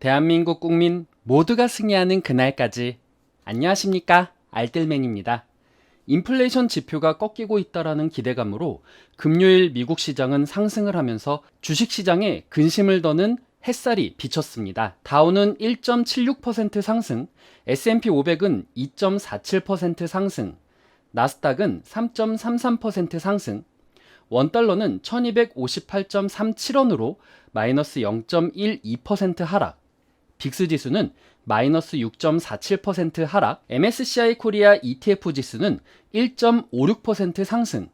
대한민국 국민 모두가 승리하는 그날까지. 안녕하십니까, 알뜰맨입니다. 인플레이션 지표가 꺾이고 있다라는 기대감으로 금요일 미국 시장은 상승을 하면서 주식시장에 근심을 더는 햇살이 비쳤습니다. 다우는 1.76% 상승, S&P 500은 2.47% 상승, 나스닥은 3.33% 상승, 원달러는 1258.37원으로 마이너스 0.12% 하락, 빅스 지수는 마이너스 6.47% 하락, MSCI 코리아 ETF 지수는 1.56% 상승,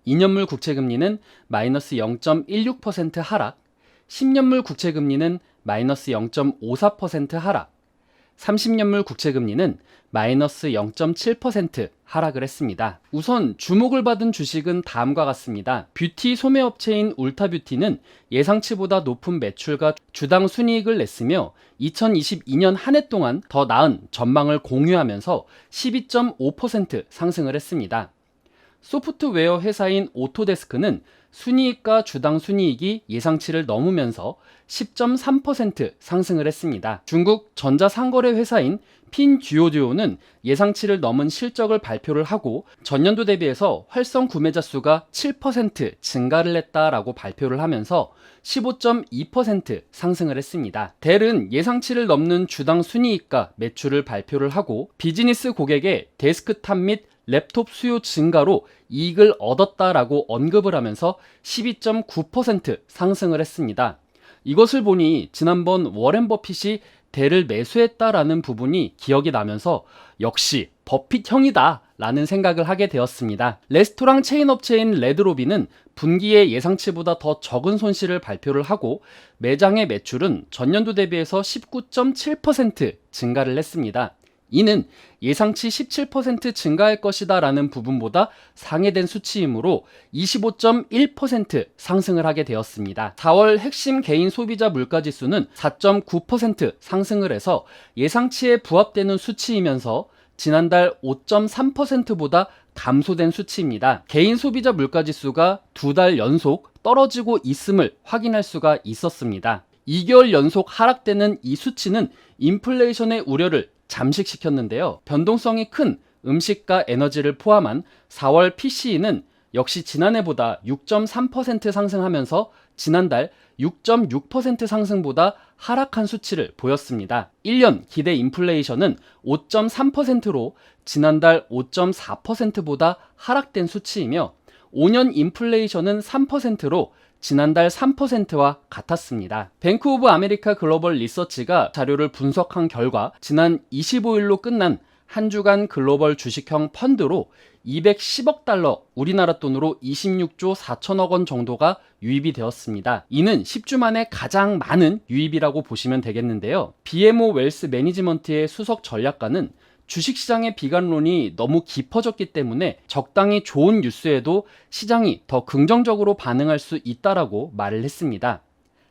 2년물 국채금리는 마이너스 0.16% 하락, 10년물 국채금리는 마이너스 0.54% 하락, 30년물 국채금리는 마이너스 0.7% 하락을 했습니다. 우선 주목을 받은 주식은 다음과 같습니다. 뷰티 소매업체인 울타뷰티는 예상치보다 높은 매출과 주당 순이익을 냈으며 2022년 한 해 동안 더 나은 전망을 공유하면서 12.5% 상승을 했습니다. 소프트웨어 회사인 오토데스크는 순이익과 주당 순이익이 예상치를 넘으면서 10.3% 상승을 했습니다. 중국 전자상거래 회사인 핀듀오듀오는 예상치를 넘은 실적을 발표를 하고 전년도 대비해서 활성 구매자 수가 7% 증가를 했다라고 발표를 하면서 15.2% 상승을 했습니다. 델은 예상치를 넘는 주당 순이익과 매출을 발표를 하고 비즈니스 고객의 데스크탑 및 랩톱 수요 증가로 이익을 얻었다라고 언급을 하면서 12.9% 상승을 했습니다. 이것을 보니 지난번 워렌 버핏이 델을 매수했다라는 부분이 기억이 나면서 역시 버핏형이다 라는 생각을 하게 되었습니다. 레스토랑 체인 업체인 레드로비는 분기에 예상치보다 더 적은 손실을 발표를 하고 매장의 매출은 전년도 대비해서 19.7% 증가를 했습니다. 이는 예상치 17% 증가할 것이다 라는 부분보다 상회된 수치이므로 25.1% 상승을 하게 되었습니다. 4월 핵심 개인 소비자 물가지수는 4.9% 상승을 해서 예상치에 부합되는 수치이면서 지난달 5.3%보다 감소된 수치입니다. 개인 소비자 물가지수가 2달 연속 떨어지고 있음을 확인할 수가 있었습니다. 2개월 연속 하락되는 이 수치는 인플레이션의 우려를 잠식시켰는데요. 변동성이 큰 음식과 에너지를 포함한 4월 PCE는 역시 지난해보다 6.3% 상승하면서 지난달 6.6% 상승보다 하락한 수치를 보였습니다. 1년 기대 인플레이션은 5.3%로 지난달 5.4%보다 하락된 수치이며 5년 인플레이션은 3%로 지난달 3%와 같았습니다. 뱅크 오브 아메리카 글로벌 리서치가 자료를 분석한 결과 지난 25일로 끝난 한 주간 글로벌 주식형 펀드로 210억 달러, 우리나라 돈으로 26조 4천억 원 정도가 유입이 되었습니다. 이는 10주 만에 가장 많은 유입이라고 보시면 되겠는데요. BMO 웰스 매니지먼트의 수석 전략가는 주식시장의 비관론이 너무 깊어졌기 때문에 적당히 좋은 뉴스에도 시장이 더 긍정적으로 반응할 수 있다라고 말을 했습니다.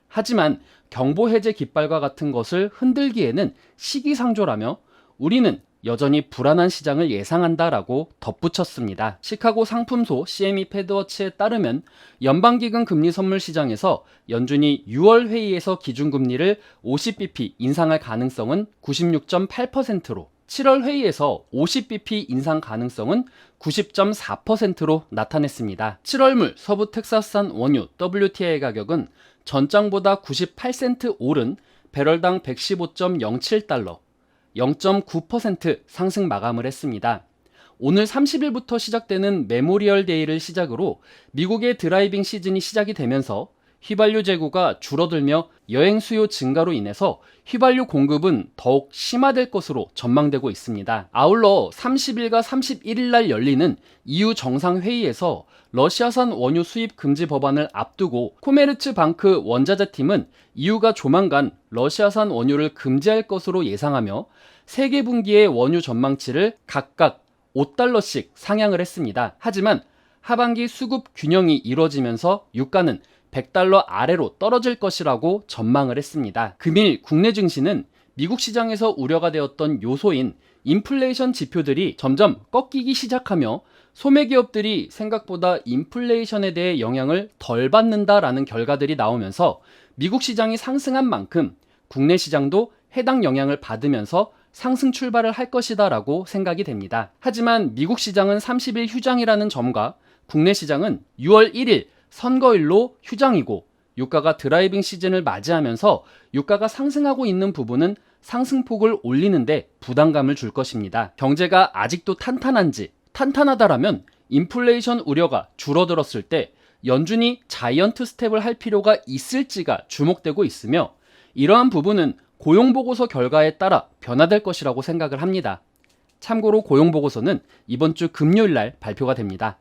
하지만 경보 해제 깃발과 같은 것을 흔들기에는 시기상조라며 우리는 여전히 불안한 시장을 예상한다라고 덧붙였습니다. 시카고 상품소 CME 패드워치에 따르면 연방기금 금리 선물 시장에서 연준이 6월 회의에서 기준금리를 50bp 인상할 가능성은 96.8%로 7월 회의에서 50bp 인상 가능성은 90.4%로 나타냈습니다. 7월물 서부 텍사스산 원유 WTI 가격은 전장보다 98센트 오른 배럴당 115.07달러, 0.9% 상승 마감을 했습니다. 오늘 30일부터 시작되는 메모리얼 데이를 시작으로 미국의 드라이빙 시즌이 시작이 되면서 휘발유 재고가 줄어들며 여행 수요 증가로 인해서 휘발유 공급은 더욱 심화될 것으로 전망되고 있습니다. 아울러 30일과 31일 날 열리는 EU 정상회의에서 러시아산 원유 수입 금지 법안을 앞두고 코메르츠 방크 원자재팀은 EU가 조만간 러시아산 원유를 금지할 것으로 예상하며 세계 분기의 원유 전망치를 각각 5달러씩 상향을 했습니다. 하지만 하반기 수급 균형이 이루어지면서 유가는 100달러 아래로 떨어질 것이라고 전망을 했습니다. 금일 국내 증시는 미국 시장에서 우려가 되었던 요소인 인플레이션 지표들이 점점 꺾이기 시작하며 소매기업들이 생각보다 인플레이션에 대해 영향을 덜 받는다라는 결과들이 나오면서 미국 시장이 상승한 만큼 국내 시장도 해당 영향을 받으면서 상승 출발을 할 것이다 라고 생각이 됩니다. 하지만 미국 시장은 30일 휴장이라는 점과 국내 시장은 6월 1일 선거일로 휴장이고 유가가 드라이빙 시즌을 맞이하면서 유가가 상승하고 있는 부분은 상승폭을 올리는데 부담감을 줄 것입니다. 경제가 아직도 탄탄한지, 탄탄하다라면 인플레이션 우려가 줄어들었을 때 연준이 자이언트 스텝을 할 필요가 있을지가 주목되고 있으며 이러한 부분은 고용보고서 결과에 따라 변화될 것이라고 생각을 합니다. 참고로 고용보고서는 이번 주 금요일 날 발표가 됩니다.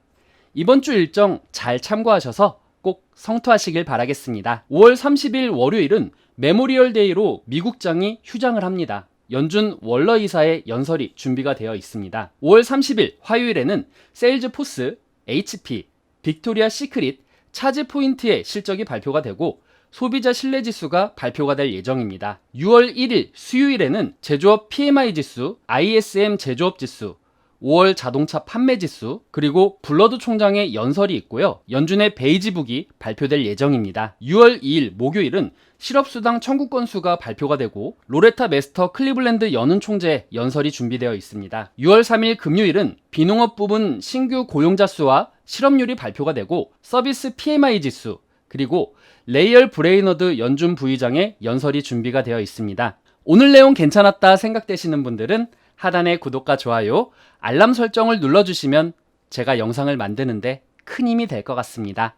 이번 주 일정 잘 참고하셔서 꼭 성투하시길 바라겠습니다. 5월 30일 월요일은 메모리얼 데이로 미국장이 휴장을 합니다. 연준 월러 이사의 연설이 준비가 되어 있습니다. 5월 30일 화요일에는 세일즈포스, HP, 빅토리아 시크릿, 차지포인트의 실적이 발표가 되고 소비자 신뢰지수가 발표가 될 예정입니다. 6월 1일 수요일에는 제조업 PMI 지수, ISM 제조업 지수, 5월 자동차 판매 지수, 그리고 블러드 총장의 연설이 있고요. 연준의 베이지북이 발표될 예정입니다. 6월 2일 목요일은 실업수당 청구 건수가 발표가 되고 로레타 메스터 클리블랜드 연은 총재의 연설이 준비되어 있습니다. 6월 3일 금요일은 비농업 부분 신규 고용자 수와 실업률이 발표가 되고 서비스 PMI 지수, 그리고 레이얼 브레이너드 연준 부의장의 연설이 준비가 되어 있습니다. 오늘 내용 괜찮았다 생각되시는 분들은 하단의 구독과 좋아요, 알람 설정을 눌러주시면 제가 영상을 만드는데 큰 힘이 될 것 같습니다.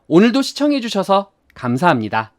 오늘도 시청해주셔서 감사합니다.